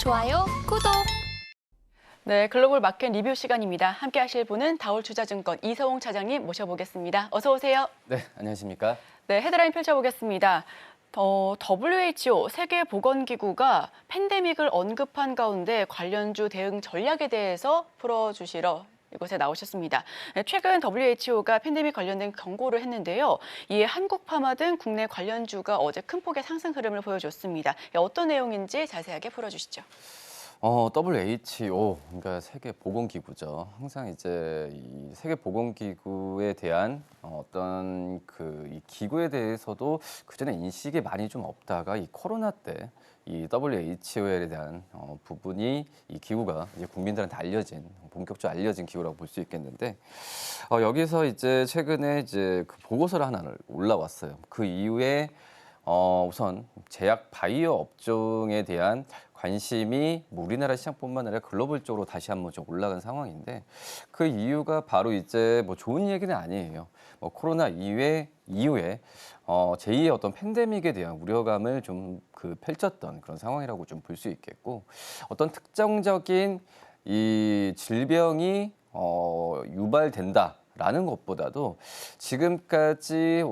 좋아요, 구독. 네, 글로벌 마켓 리뷰 시간입니다. 함께 하실 분은 다올투자증권 이서홍 차장님 모셔보겠습니다. 어서 오세요. 네, 안녕하십니까? 네, 헤드라인 펼쳐보겠습니다. WHO 세계보건기구가 팬데믹을 언급한 가운데 관련주 대응 전략에 대해서 풀어주시러 이곳에 나오셨습니다. 네, 최근 WHO가 팬데믹 관련된 경고를 했는데요. 이에 한국파마 등 국내 관련주가 어제 큰 폭의 상승 흐름을 보여줬습니다. 어떤 내용인지 자세하게 풀어주시죠. WHO, 그러니까 세계보건기구죠. 항상 이제 이 세계보건기구에 대한 어떤 이 기구에 대해서도 그전에 인식이 많이 좀 없다가 이 코로나 때 이 WHO에 대한 부분이 이 기구가 이제 국민들한테 본격적으로 알려진 기구라고 볼 수 있겠는데 여기서 이제 최근에 이제 그 보고서를 하나를 올라왔어요. 그 이후에 우선 제약 바이오 업종에 대한 관심이 우리나라 시장뿐만 아니라 글로벌적으로 다시 한번 좀 올라간 상황인데 그 이유가 바로 이제 좋은 얘기는 아니에요. 코로나 이후에 제2의 어떤 팬데믹에 대한 우려감을 좀 펼쳤던 그런 상황이라고 좀 볼 수 있겠고 어떤 특정적인 이 질병이 유발된다라는 것보다도 지금까지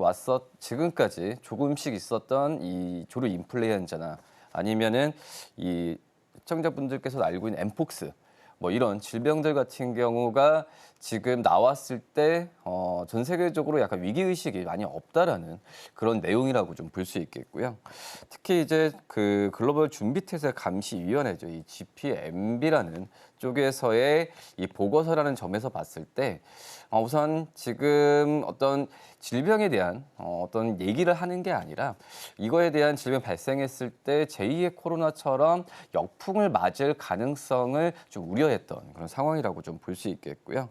조금씩 있었던 이 조류 인플루엔자나 아니면은 이 시청자분들께서 알고 있는 엠폭스 이런 질병들 같은 경우가 지금 나왔을 때 전 세계적으로 약간 위기의식이 많이 없다라는 그런 내용이라고 좀 볼 수 있겠고요. 특히 이제 그 글로벌 준비태세 감시위원회죠. 이 GPMB라는 쪽에서의 이 보고서라는 점에서 봤을 때 우선 지금 어떤 질병에 대한 어떤 얘기를 하는 게 아니라 이거에 대한 질병 발생했을 때 제2의 코로나처럼 역풍을 맞을 가능성을 좀 우려했던 그런 상황이라고 좀 볼 수 있겠고요.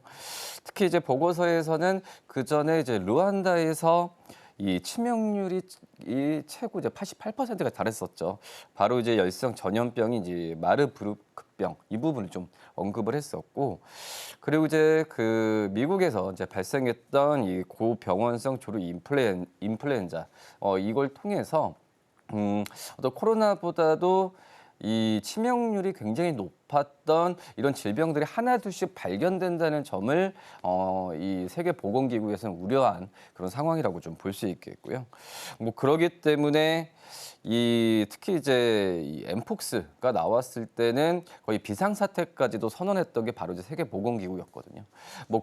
특히 이제 보고서에서는 그 전에 이제 루안다에서 이 치명률이 최고 이제 88%가 달했었죠. 바로 이제 열성 전염병이 이제 마르부르크병 이 부분을 좀 언급을 했었고, 그리고 이제 그 미국에서 이제 발생했던 이 고병원성 조류 인플루엔자 이걸 통해서 어떤 코로나보다도 이 치명률이 굉장히 높았던 이런 질병들이 하나둘씩 발견된다는 점을 이 세계보건기구에서는 우려한 그런 상황이라고 좀 볼 수 있겠고요. 그러기 때문에 특히 이제 이 엠폭스가 나왔을 때는 거의 비상사태까지도 선언했던 게 바로 이제 세계보건기구였거든요.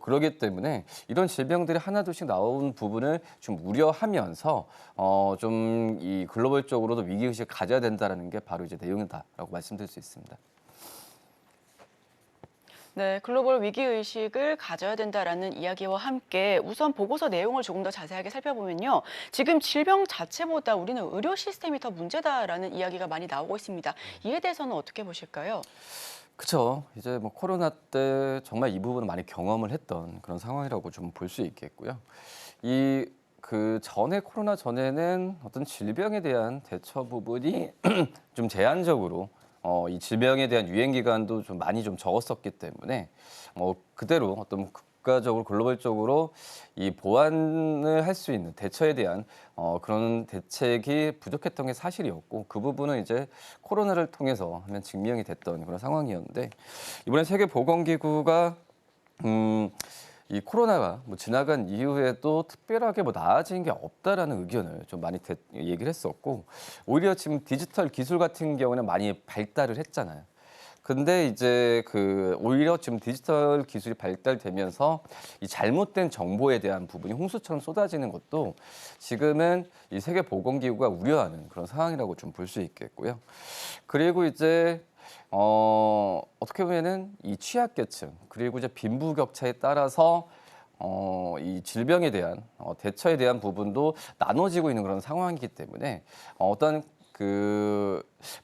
그러기 때문에 이런 질병들이 하나둘씩 나온 부분을 좀 우려하면서 좀 이 글로벌적으로도 위기의식을 가져야 된다라는 게 바로 이제 내용이다라고 말씀드릴 수 있습니다. 네, 글로벌 위기의식을 가져야 된다라는 이야기와 함께 우선 보고서 내용을 조금 더 자세하게 살펴보면요. 지금 질병 자체보다 우리는 의료 시스템이 더 문제다라는 이야기가 많이 나오고 있습니다. 이에 대해서는 어떻게 보실까요? 그렇죠. 이제 코로나 때 정말 이 부분을 많이 경험을 했던 그런 상황이라고 좀 볼 수 있겠고요. 코로나 전에는 어떤 질병에 대한 대처 부분이 좀 제한적으로 이 질병에 대한 유행 기간도 좀 많이 좀 적었었기 때문에 그대로 어떤 국가적으로 글로벌적으로 이 보완을 할 수 있는 대처에 대한 그런 대책이 부족했던 게 사실이었고 그 부분은 이제 코로나를 통해서 하면 증명이 됐던 그런 상황이었는데 이번에 세계보건기구가 이 코로나가 지나간 이후에도 특별하게 나아진 게 없다라는 의견을 좀 많이 얘기를 했었고 오히려 지금 디지털 기술 같은 경우는 많이 발달을 했잖아요. 근데 이제 오히려 지금 디지털 기술이 발달되면서 이 잘못된 정보에 대한 부분이 홍수처럼 쏟아지는 것도 지금은 이 세계보건기구가 우려하는 그런 상황이라고 좀 볼 수 있겠고요. 그리고 이제 어떻게 보면은 이 취약계층 그리고 이제 빈부격차에 따라서 이 질병에 대한 대처에 대한 부분도 나눠지고 있는 그런 상황이기 때문에 어떤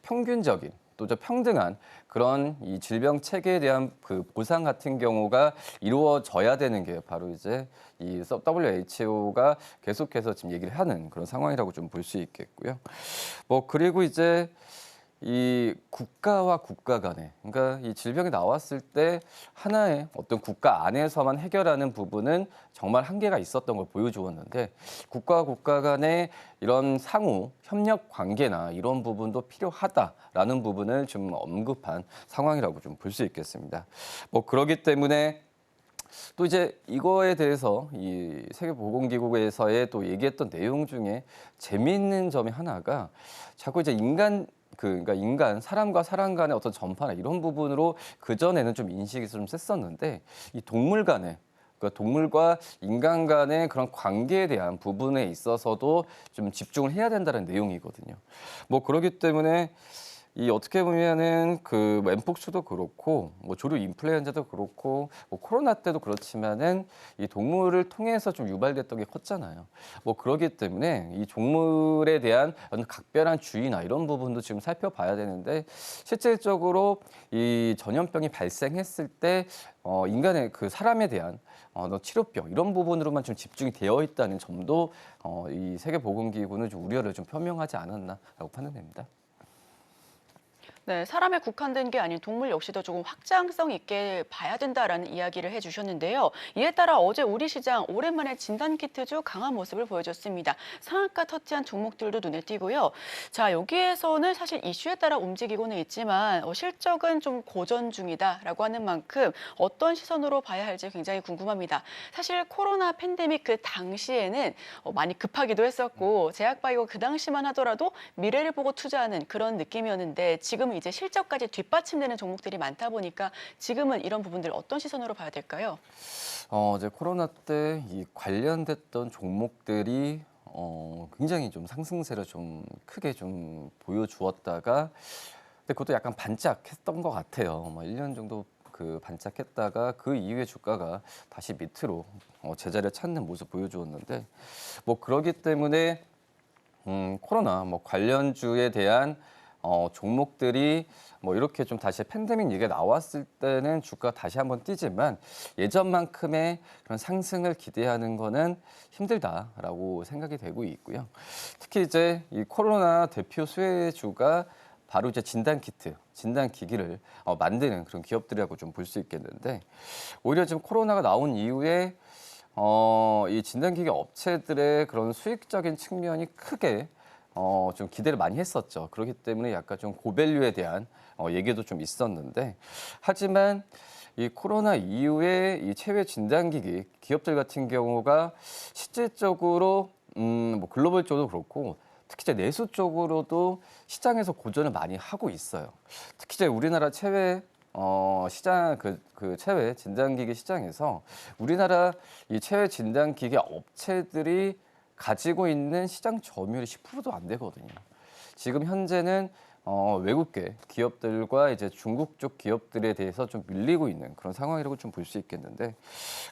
평균적인 또 평등한 그런 이 질병 체계에 대한 보상 같은 경우가 이루어져야 되는 게 바로 이제 이 WHO가 계속해서 지금 얘기를 하는 그런 상황이라고 좀 볼 수 있겠고요. 그리고 이제 이 국가와 국가 간에, 그러니까 이 질병이 나왔을 때 하나의 어떤 국가 안에서만 해결하는 부분은 정말 한계가 있었던 걸 보여주었는데, 국가와 국가 간의 이런 상호 협력 관계나 이런 부분도 필요하다라는 부분을 좀 언급한 상황이라고 좀 볼 수 있겠습니다. 뭐 그렇기 때문에 또 이제 이거에 대해서 이 세계보건기구에서의 또 얘기했던 내용 중에 재미있는 점이 하나가, 자꾸 이제 그러니까 인간, 사람과 사람 간의 어떤 전파나 이런 부분으로 그전에는 좀 인식이 좀 셌었는데, 이 동물 간의, 그러니까 동물과 인간 간의 그런 관계에 대한 부분에 있어서도 좀 집중을 해야 된다는 내용이거든요. 뭐 그렇기 때문에 이 어떻게 보면은 그 엠폭스도 그렇고 뭐 조류 인플루엔자도 그렇고 뭐 코로나 때도 그렇지만은 이 동물을 통해서 좀 유발됐던 게 컸잖아요. 뭐 그러기 때문에 이 동물에 대한 어떤 각별한 주의나 이런 부분도 지금 살펴봐야 되는데, 실질적으로 이 전염병이 발생했을 때 인간의 그 사람에 대한 치료병 이런 부분으로만 좀 집중이 되어 있다는 점도 이 세계보건기구는 좀 우려를 좀 표명하지 않았나라고 판단됩니다. 네, 사람에 국한된 게 아닌 동물 역시도 조금 확장성 있게 봐야 된다라는 이야기를 해주셨는데요. 이에 따라 어제 우리 시장 오랜만에 진단키트주 강한 모습을 보여줬습니다. 상한가 터치한 종목들도 눈에 띄고요. 자, 여기에서는 사실 이슈에 따라 움직이고는 있지만 실적은 좀 고전 중이다라고 하는 만큼 어떤 시선으로 봐야 할지 굉장히 궁금합니다. 사실 코로나 팬데믹 그 당시에는 많이 급하기도 했었고 제약바이오 그 당시만 하더라도 미래를 보고 투자하는 그런 느낌이었는데, 지금은 이제 실적까지 뒷받침되는 종목들이 많다 보니까 지금은 이런 부분들 어떤 시선으로 봐야 될까요? 이제 코로나 때 이 관련됐던 종목들이 굉장히 좀 상승세를 좀 크게 좀 보여주었다가, 근데 그것도 약간 반짝했던 것 같아요. 뭐 1년 정도 그 반짝했다가 그 이후에 주가가 다시 밑으로 제자리를 찾는 모습 보여주었는데, 뭐 그러기 때문에 코로나 뭐 관련주에 대한 종목들이 뭐 이렇게 좀 다시 팬데믹 얘기가 나왔을 때는 주가가 다시 한번 뛰지만, 예전만큼의 그런 상승을 기대하는 거는 힘들다라고 생각이 되고 있고요. 특히 이제 이 코로나 대표 수혜주가 바로 이제 진단키트, 진단기기를 만드는 그런 기업들이라고 좀 볼 수 있겠는데, 오히려 지금 코로나가 나온 이후에 이 진단기기 업체들의 그런 수익적인 측면이 크게 좀 기대를 많이 했었죠. 그렇기 때문에 약간 좀 고밸류에 대한 얘기도 좀 있었는데, 하지만 이 코로나 이후에 이 체외 진단기기 기업들 같은 경우가 실질적으로 뭐 글로벌 쪽도 그렇고 특히 이제 내수 쪽으로도 시장에서 고전을 많이 하고 있어요. 특히 이제 우리나라 시장 그 체외 진단기기 시장에서 우리나라 이 체외 진단기기 업체들이 가지고 있는 시장 점유율이 10%도 안 되거든요. 지금 현재는 외국계 기업들과 이제 중국 쪽 기업들에 대해서 좀 밀리고 있는 그런 상황이라고 좀 볼 수 있겠는데,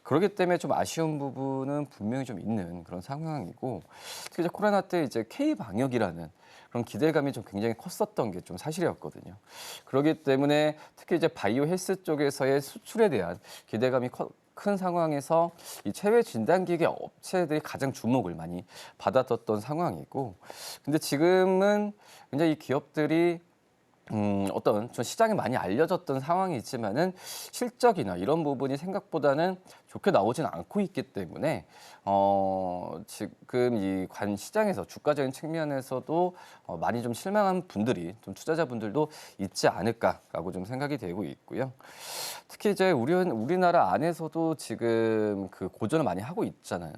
그렇기 때문에 좀 아쉬운 부분은 분명히 좀 있는 그런 상황이고, 특히 이제 코로나 때 이제 K 방역이라는 그런 기대감이 좀 굉장히 컸었던 게 좀 사실이었거든요. 그렇기 때문에 특히 이제 바이오 헬스 쪽에서의 수출에 대한 기대감이 큰 상황에서 이 체외 진단기계 업체들이 가장 주목을 많이 받았었던 상황이고, 근데 지금은 굉장히 이 기업들이 어떤 좀 시장에 많이 알려졌던 상황이 있지만은 실적이나 이런 부분이 생각보다는 좋게 나오진 않고 있기 때문에 지금 이 시장에서 주가적인 측면에서도 많이 좀 실망한 분들이, 좀 투자자분들도 있지 않을까라고 좀 생각이 되고 있고요. 특히 이제 우리나라 안에서도 지금 그 고전을 많이 하고 있잖아요.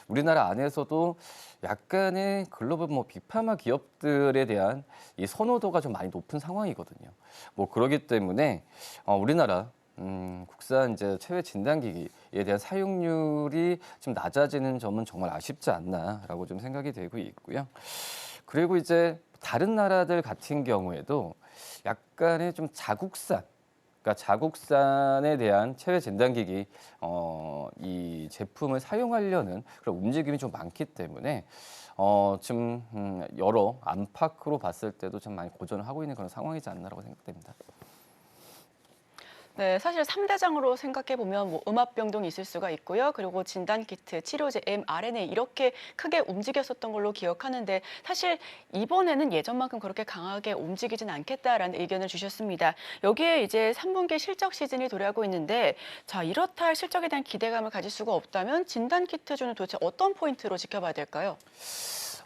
우리나라 안에서도 약간의 글로벌 뭐 빅파마 기업들에 대한 이 선호도가 좀 많이 높은 상황이거든요. 뭐 그러기 때문에 우리나라 국산 이제 체외 진단기기에 대한 사용률이 좀 낮아지는 점은 정말 아쉽지 않나라고 좀 생각이 되고 있고요. 그리고 이제 다른 나라들 같은 경우에도 약간의 좀 그러니까 자국산에 대한 체외 진단기기 이 제품을 사용하려는 그런 움직임이 좀 많기 때문에 지금 여러 안팎으로 봤을 때도 좀 많이 고전을 하고 있는 그런 상황이지 않나라고 생각됩니다. 네, 사실 3대장으로 생각해 보면 뭐 음압병동이 있을 수가 있고요. 그리고 진단키트, 치료제, mRNA 이렇게 크게 움직였었던 걸로 기억하는데 사실 이번에는 예전만큼 그렇게 강하게 움직이진 않겠다라는 의견을 주셨습니다. 여기에 이제 3분기 실적 시즌이 도래하고 있는데 자, 이렇다 할 실적에 대한 기대감을 가질 수가 없다면 진단키트주는 도대체 어떤 포인트로 지켜봐야 될까요?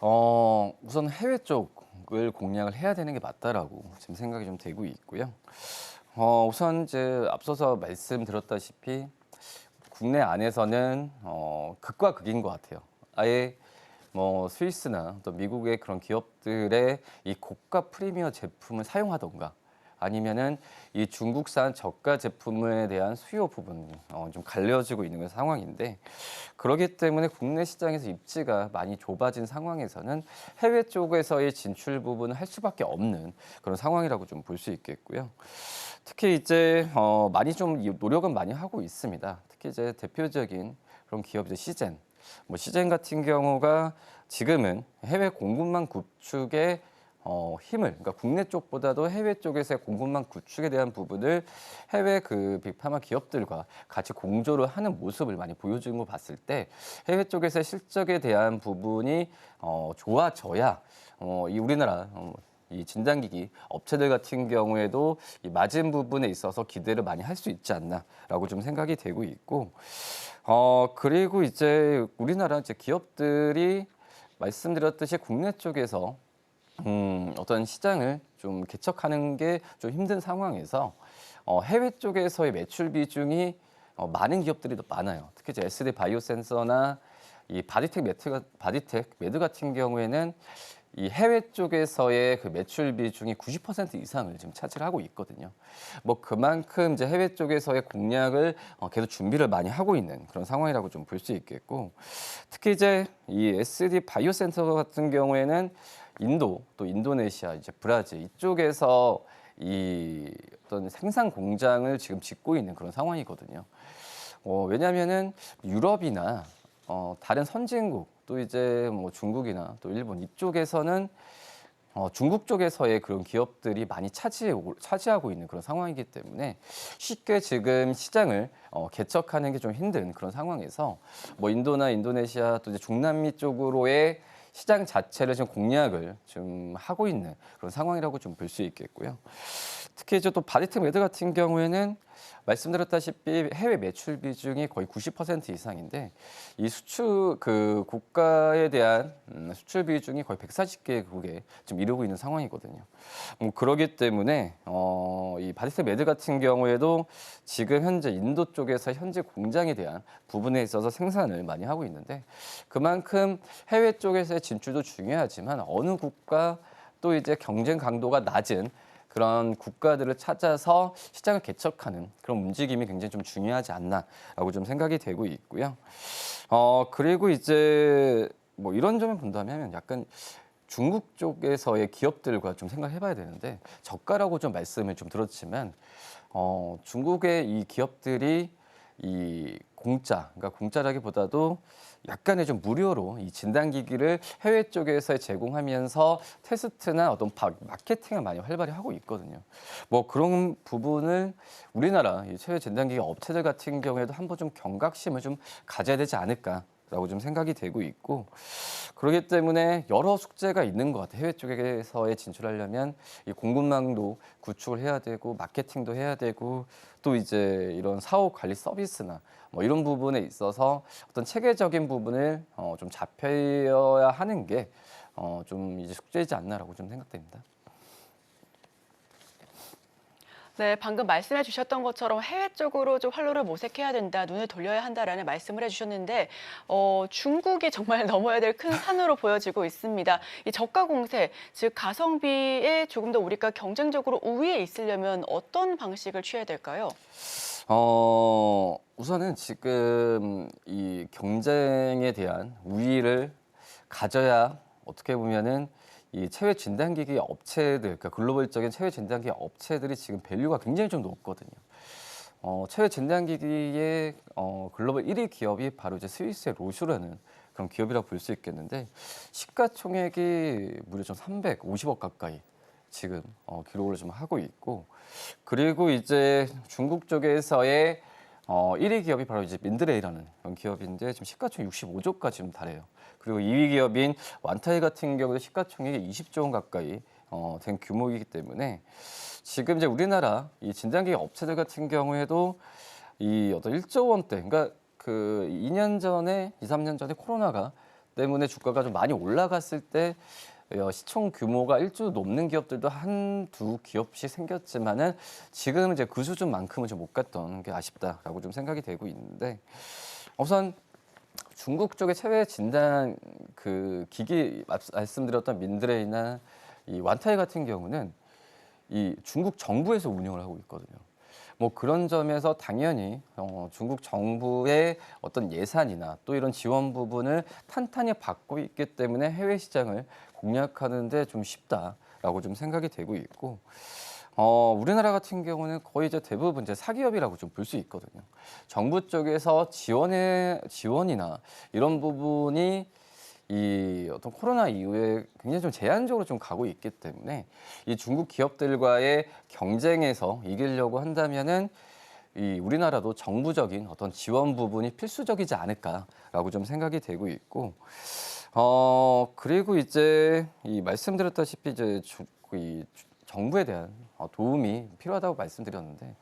우선 해외 쪽을 공략을 해야 되는 게 맞다라고 지금 생각이 좀 되고 있고요. 우선 이제 앞서서 말씀드렸다시피 국내 안에서는 극과 극인 것 같아요. 아예 뭐 스위스나 또 미국의 그런 기업들의 이 고가 프리미어 제품을 사용하던가 아니면은 이 중국산 저가 제품에 대한 수요 부분 좀 갈려지고 있는 그런 상황인데 그렇기 때문에 국내 시장에서 입지가 많이 좁아진 상황에서는 해외 쪽에서의 진출 부분을 할 수밖에 없는 그런 상황이라고 좀 볼 수 있겠고요. 특히 이제 많이 좀 노력은 많이 하고 있습니다. 특히 이제 대표적인 그런 기업 이제 시젠, 뭐 시젠 같은 경우가 지금은 해외 공급망 구축에 힘을, 그러니까 국내 쪽보다도 해외 쪽에서의 공급망 구축에 대한 부분을 해외 그 빅파마 기업들과 같이 공조를 하는 모습을 많이 보여주는 거 봤을 때 해외 쪽에서의 실적에 대한 부분이 좋아져야 이 우리나라 이 진단기기 업체들 같은 경우에도 이 마진 부분에 있어서 기대를 많이 할 수 있지 않나라고 좀 생각이 되고 있고, 그리고 이제 우리나라 이제 기업들이 말씀드렸듯이 국내 쪽에서 어떤 시장을 좀 개척하는 게 좀 힘든 상황에서 해외 쪽에서의 매출 비중이 많은 기업들이 더 많아요. 특히 이제 SD 바이오센서나 이 바디텍 매드 같은 경우에는 이 해외 쪽에서의 그 매출 비중이 90% 이상을 지금 차지를 하고 있거든요. 뭐 그만큼 이제 해외 쪽에서의 공략을 계속 준비를 많이 하고 있는 그런 상황이라고 좀 볼 수 있겠고, 특히 이제 이 SD 바이오센터 같은 경우에는 인도 또 인도네시아 이제 브라질 이쪽에서 이 어떤 생산 공장을 지금 짓고 있는 그런 상황이거든요. 왜냐하면은 유럽이나 다른 선진국 또 이제 뭐 중국이나 또 일본 이쪽에서는 중국 쪽에서의 그런 기업들이 많이 차지하고 있는 그런 상황이기 때문에 쉽게 지금 시장을 개척하는 게 좀 힘든 그런 상황에서 뭐 인도나 인도네시아 또 이제 중남미 쪽으로의 시장 자체를 지금 공략을 좀 하고 있는 그런 상황이라고 좀 볼 수 있겠고요. 특히 이제 또 바디텍 매드 같은 경우에는 말씀드렸다시피 해외 매출 비중이 거의 90% 이상인데 이 수출 그 국가에 대한 수출 비중이 거의 140개국에 좀 이르고 있는 상황이거든요. 그러기 때문에 이 바디텍 매드 같은 경우에도 지금 현재 인도 쪽에서 현재 공장에 대한 부분에 있어서 생산을 많이 하고 있는데 그만큼 해외 쪽에서의 진출도 중요하지만 어느 국가 또 이제 경쟁 강도가 낮은 그런 국가들을 찾아서 시장을 개척하는 그런 움직임이 굉장히 좀 중요하지 않나라고 좀 생각이 되고 있고요. 그리고 이제 뭐 이런 점을 본다면 약간 중국 쪽에서의 기업들과 좀 생각해봐야 되는데 저가라고 좀 말씀을 좀 들었지만 중국의 이 기업들이 이 공짜, 그러니까 공짜라기보다도 약간의 좀 무료로 이 진단기기를 해외 쪽에서 제공하면서 테스트나 어떤 마케팅을 많이 활발히 하고 있거든요. 뭐 그런 부분을 우리나라 이 해외 진단기기 업체들 같은 경우에도 한번 좀 경각심을 좀 가져야 되지 않을까라고 좀 생각이 되고 있고 그렇기 때문에 여러 숙제가 있는 것 같아요. 해외 쪽에서의 진출하려면 이 공급망도 구축을 해야 되고 마케팅도 해야 되고 또 이제 이런 사업 관리 서비스나 뭐 이런 부분에 있어서 어떤 체계적인 부분을 좀 잡혀야 하는 게 좀 이제 숙제이지 않나라고 좀 생각됩니다. 네, 방금 말씀해 주셨던 것처럼 해외 쪽으로 좀 활로를 모색해야 된다, 눈을 돌려야 한다라는 말씀을 해주셨는데 중국이 정말 넘어야 될 큰 산으로 보여지고 있습니다. 이 저가 공세, 즉 가성비에 조금 더 우리가 경쟁적으로 우위에 있으려면 어떤 방식을 취해야 될까요? 우선은 지금 이 경쟁에 대한 우위를 가져야 어떻게 보면은 이 체외 진단기기 업체들, 그러니까 글로벌적인 체외 진단기기 업체들이 지금 밸류가 굉장히 좀 높거든요. 체외 진단기기의 글로벌 1위 기업이 바로 이제 스위스의 로슈라는 그런 기업이라고 볼 수 있겠는데 시가총액이 무려 좀 350억 가까이 지금 기록을 좀 하고 있고, 그리고 이제 중국 쪽에서의 1위 기업이 바로 이제 민드레이라는 그런 기업인데 지금 시가총 65조까지 좀 달해요. 그리고 2위 기업인 완타이 같은 경우도 시가총액이 20조 원 가까이 된 규모이기 때문에 지금 이제 우리나라 이 진단기계 업체들 같은 경우에도 이 어떤 1조 원대, 그러니까 그 2년 전에, 2, 3년 전에 코로나가 때문에 주가가 좀 많이 올라갔을 때 시총 규모가 1조 넘는 기업들도 한두 기업씩 생겼지만은 지금 이제 그 수준만큼은 좀 못 갔던 게 아쉽다라고 좀 생각이 되고 있는데, 우선 중국 쪽의 체외 진단 그 기기 말씀드렸던 민드레이나 이 완타이 같은 경우는 이 중국 정부에서 운영을 하고 있거든요. 뭐 그런 점에서 당연히 중국 정부의 어떤 예산이나 또 이런 지원 부분을 탄탄히 받고 있기 때문에 해외 시장을 공략하는데 좀 쉽다라고 좀 생각이 되고 있고, 우리나라 같은 경우는 거의 이제 대부분 이제 사기업이라고 좀 볼 수 있거든요. 정부 쪽에서 지원이나 이런 부분이 이 어떤 코로나 이후에 굉장히 좀 제한적으로 좀 가고 있기 때문에 이 중국 기업들과의 경쟁에서 이기려고 한다면은 이 우리나라도 정부적인 어떤 지원 부분이 필수적이지 않을까라고 좀 생각이 되고 있고, 그리고 이제 이 말씀드렸다시피 이제 이 정부에 대한 도움이 필요하다고 말씀드렸는데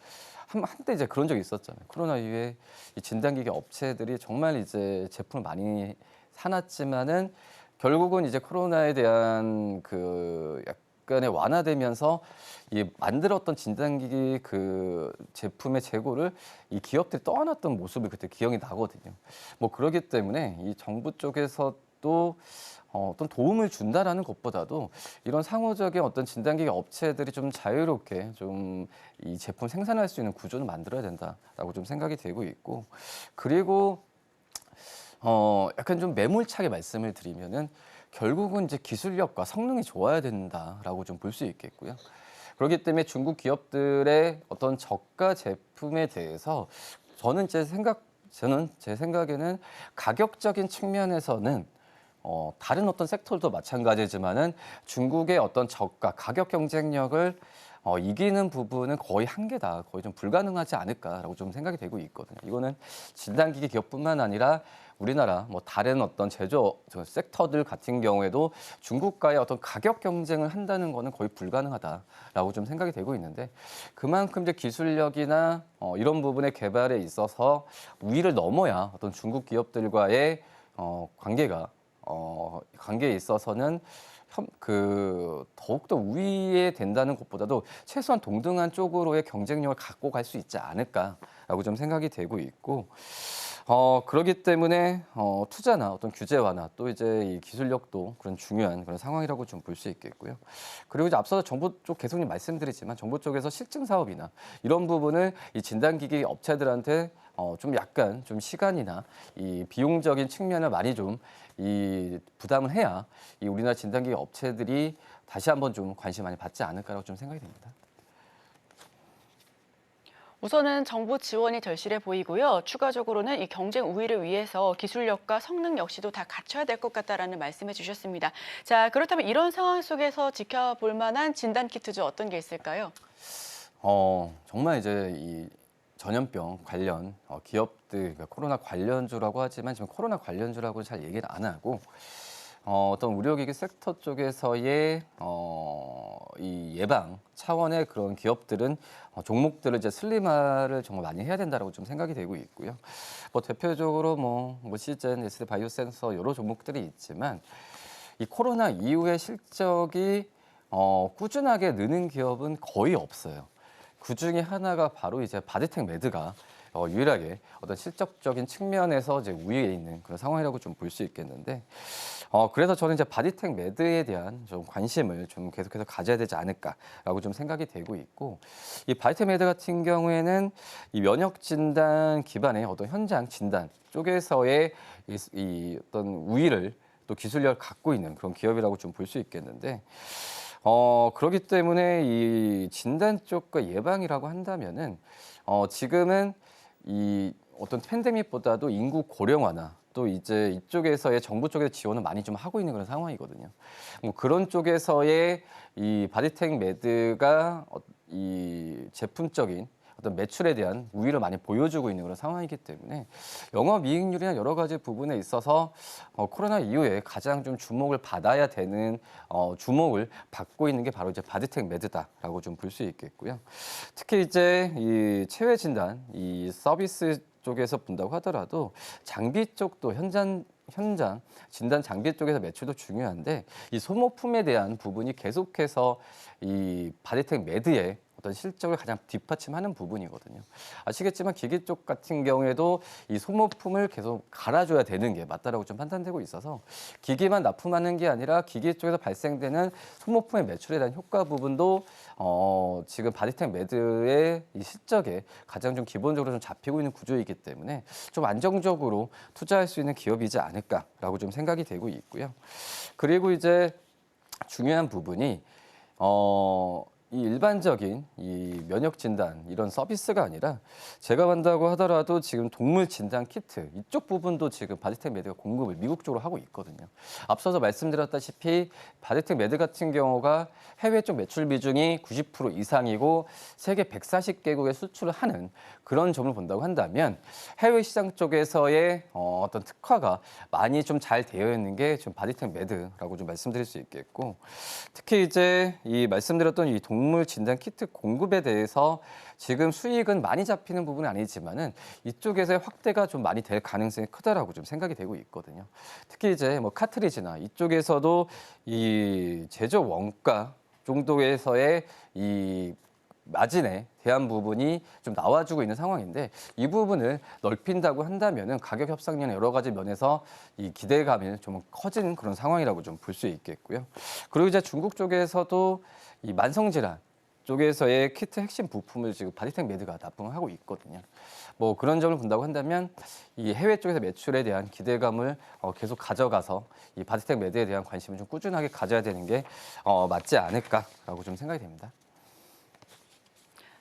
한때 이제 그런 적이 있었잖아요. 코로나 이후에 이 진단기계 업체들이 정말 이제 제품을 많이 사놨지만은 결국은 이제 코로나에 대한 그 약간의 완화되면서 이 만들었던 진단기기 그 제품의 재고를 이 기업들이 떠안았던 모습이 그때 기억이 나거든요. 뭐 그러기 때문에 이 정부 쪽에서도 어떤 도움을 준다라는 것보다도 이런 상호적인 어떤 진단기기 업체들이 좀 자유롭게 좀 이 제품 생산할 수 있는 구조를 만들어야 된다라고 좀 생각이 되고 있고, 그리고 약간 좀 매몰차게 말씀을 드리면은 결국은 이제 기술력과 성능이 좋아야 된다라고 좀 볼 수 있겠고요. 그렇기 때문에 중국 기업들의 어떤 저가 제품에 대해서 저는 제 생각에는 가격적인 측면에서는 다른 어떤 섹터도 마찬가지지만은 중국의 어떤 저가 가격 경쟁력을 이기는 부분은 거의 한계다, 거의 좀 불가능하지 않을까라고 좀 생각이 되고 있거든요. 이거는 진단기기 기업뿐만 아니라 우리나라 뭐 다른 어떤 제조 섹터들 같은 경우에도 중국과의 어떤 가격 경쟁을 한다는 거는 거의 불가능하다라고 좀 생각이 되고 있는데, 그만큼 이제 기술력이나 이런 부분의 개발에 있어서 우위를 넘어야 어떤 중국 기업들과의 관계에 있어서는 더욱더 우위에 된다는 것보다도 최소한 동등한 쪽으로의 경쟁력을 갖고 갈 수 있지 않을까라고 좀 생각이 되고 있고, 그렇기 때문에 투자나 어떤 규제 완화 또 이제 이 기술력도 그런 중요한 그런 상황이라고 좀 볼 수 있겠고요. 그리고 이제 앞서서 정부 쪽 계속 말씀드리지만 정부 쪽에서 실증 사업이나 이런 부분을 이 진단기기 업체들한테 좀 약간 좀 시간이나 이 비용적인 측면을 많이 좀 이 부담을 해야 이 우리나라 진단기기 업체들이 다시 한번 좀 관심 많이 받지 않을까라고 좀 생각이 됩니다. 우선은 정부 지원이 절실해 보이고요. 추가적으로는 이 경쟁 우위를 위해서 기술력과 성능 역시도 다 갖춰야 될 것 같다라는 말씀해 주셨습니다. 자, 그렇다면 이런 상황 속에서 지켜볼 만한 진단 키트죠. 어떤 게 있을까요? 정말 이제 이 전염병 관련 기업들, 그러니까 코로나 관련주라고 하지만 지금 코로나 관련주라고 잘 얘기를 안 하고 어떤 의료기기 섹터 쪽에서의 이 예방 차원의 그런 기업들은 종목들을 이제 슬림화를 정말 많이 해야 된다라고 좀 생각이 되고 있고요. 뭐 대표적으로 뭐 시젠, SD 바이오센서 여러 종목들이 있지만 이 코로나 이후에 실적이 꾸준하게 느는 기업은 거의 없어요. 그 중에 하나가 바로 이제 바디텍 매드가 유일하게 어떤 실적적인 측면에서 이제 우위에 있는 그런 상황이라고 좀 볼 수 있겠는데, 그래서 저는 이제 바디텍 매드에 대한 좀 관심을 좀 계속해서 가져야 되지 않을까라고 좀 생각이 되고 있고, 이 바디텍 매드 같은 경우에는 이 면역 진단 기반의 어떤 현장 진단 쪽에서의 이 어떤 우위를 또 기술력을 갖고 있는 그런 기업이라고 좀 볼 수 있겠는데, 그렇기 때문에 이 진단 쪽과 예방이라고 한다면은 지금은 이 어떤 팬데믹보다도 인구 고령화나 또 이제 이쪽에서의 정부 쪽에서 지원을 많이 좀 하고 있는 그런 상황이거든요. 뭐 그런 쪽에서의 이 바디텍 매드가 이 제품적인 어떤 매출에 대한 우위를 많이 보여주고 있는 그런 상황이기 때문에 영업이익률이나 여러 가지 부분에 있어서 코로나 이후에 가장 좀 주목을 받아야 되는 주목을 받고 있는 게 바로 이제 바디텍 매드다라고 좀 볼 수 있겠고요. 특히 이제 이 체외 진단, 이 서비스 쪽에서 본다고 하더라도 장비 쪽도 현장 진단 장비 쪽에서 매출도 중요한데 이 소모품에 대한 부분이 계속해서 이 바디텍 매드의 어떤 실적을 가장 뒷받침하는 부분이거든요. 아시겠지만 기계 쪽 같은 경우에도 이 소모품을 계속 갈아줘야 되는 게 맞다라고 좀 판단되고 있어서 기계만 납품하는 게 아니라 기계 쪽에서 발생되는 소모품의 매출에 대한 효과 부분도 지금 바디텍 매드의 이 실적에 가장 좀 기본적으로 좀 잡히고 있는 구조이기 때문에 좀 안정적으로 투자할 수 있는 기업이지 않을까라고 좀 생각이 되고 있고요. 그리고 이제 중요한 부분이 이 일반적인 이 면역 진단 이런 서비스가 아니라 제가 한다고 하더라도 지금 동물 진단 키트 이쪽 부분도 지금 바디텍 매드가 공급을 미국 쪽으로 하고 있거든요. 앞서서 말씀드렸다시피 바디텍 매드 같은 경우가 해외 쪽 매출 비중이 90% 이상이고 세계 140개국에 수출을 하는 그런 점을 본다고 한다면 해외 시장 쪽에서의 어떤 특화가 많이 좀 잘 되어 있는 게 지금 바디텍 매드라고 좀 말씀드릴 수 있겠고 특히 이제 이 말씀드렸던 이 동물 진단 키트 공급에 대해서 지금 수익은 많이 잡히는 부분은 아니지만은 이쪽에서의 확대가 좀 많이 될 가능성이 크다라고 좀 생각이 되고 있거든요. 특히 이제 뭐 카트리지나 이쪽에서도 이 제조 원가 정도에서의 이 마진에 대한 부분이 좀 나와주고 있는 상황인데 이 부분을 넓힌다고 한다면은 가격 협상률 여러 가지 면에서 이 기대감이 좀 커지는 그런 상황이라고 좀 볼 수 있겠고요. 그리고 이제 중국 쪽에서도 이 만성질환 쪽에서의 키트 핵심 부품을 지금 바디텍 매드가 납품을 하고 있거든요. 뭐 그런 점을 본다고 한다면 이 해외 쪽에서 매출에 대한 기대감을 계속 가져가서 이 바디텍 매드에 대한 관심을 좀 꾸준하게 가져야 되는 게 맞지 않을까라고 좀 생각이 됩니다.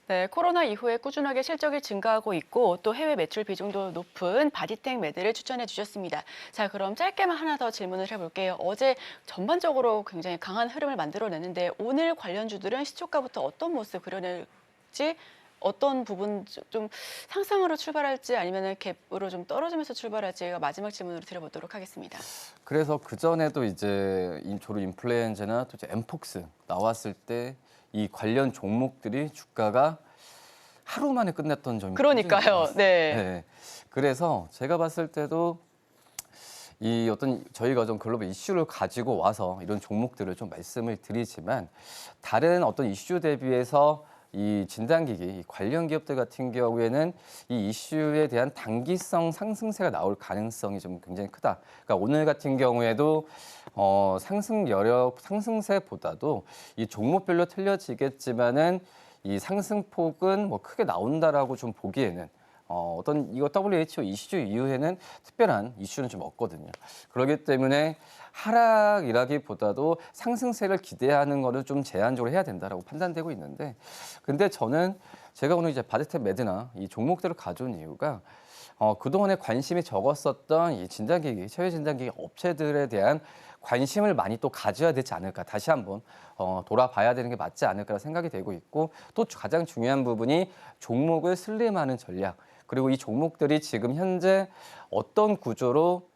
네, 코로나 이후에 꾸준하게 실적이 증가하고 있고 또 해외 매출 비중도 높은 바디텍 매드를 추천해 주셨습니다. 자, 그럼 짧게만 하나 더 질문을 해볼게요. 어제 전반적으로 굉장히 강한 흐름을 만들어내는데 오늘 관련주들은 시초가부터 어떤 모습 그려낼지 어떤 부분 좀 상승으로 출발할지 아니면 갭으로 좀 떨어지면서 출발할지가 마지막 질문으로 드려보도록 하겠습니다. 그래서 그전에도 이제 조류 인플루엔자나 또 이제 엠폭스 나왔을 때 이 관련 종목들이 주가가 하루 만에 끝났던 점이 그러니까요. 네. 네. 그래서 제가 봤을 때도 이 어떤 저희가 좀 글로벌 이슈를 가지고 와서 이런 종목들을 좀 말씀을 드리지만 다른 어떤 이슈 대비해서 이 진단기기 이 관련 기업들 같은 경우에는 이 이슈에 대한 단기성 상승세가 나올 가능성이 좀 굉장히 크다. 그러니까 오늘 같은 경우에도 상승 여력 상승세보다도 이 종목별로 틀려지겠지만은 이 상승폭은 뭐 크게 나온다라고 좀 보기에는 어떤 이거 WHO 이슈 이후에는 특별한 이슈는 좀 없거든요. 그렇기 때문에 하락이라기보다도 상승세를 기대하는 거는 좀 제한적으로 해야 된다라고 판단되고 있는데, 근데 저는 제가 오늘 이제 바디텍 매드나 이 종목들을 가져온 이유가 그동안에 관심이 적었었던 이 진단기기, 체외 진단기기 업체들에 대한 관심을 많이 또 가져야 되지 않을까. 다시 한번 돌아봐야 되는 게 맞지 않을까 생각이 되고 있고 또 가장 중요한 부분이 종목을 슬림하는 전략. 그리고 이 종목들이 지금 현재 어떤 구조로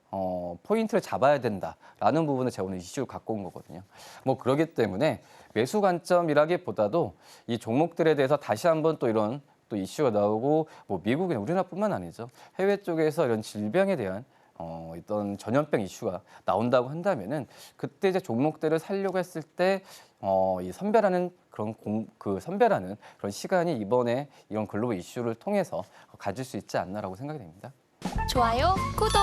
포인트를 잡아야 된다라는 부분을 제가 오늘 이슈를 갖고 온 거거든요. 뭐 그렇기 때문에 매수 관점이라기보다도 이 종목들에 대해서 다시 한번 또 이런 또 이슈가 나오고 뭐 미국이나 우리나라뿐만 아니죠. 해외 쪽에서 이런 질병에 대한 어떤 전염병 이슈가 나온다고 한다면은 그때 이제 종목들을 살려고 했을 때 이 선별하는 선별하는 그런 시간이 이번에 이런 글로벌 이슈를 통해서 가질 수 있지 않나라고 생각이 됩니다. 좋아요, 구독!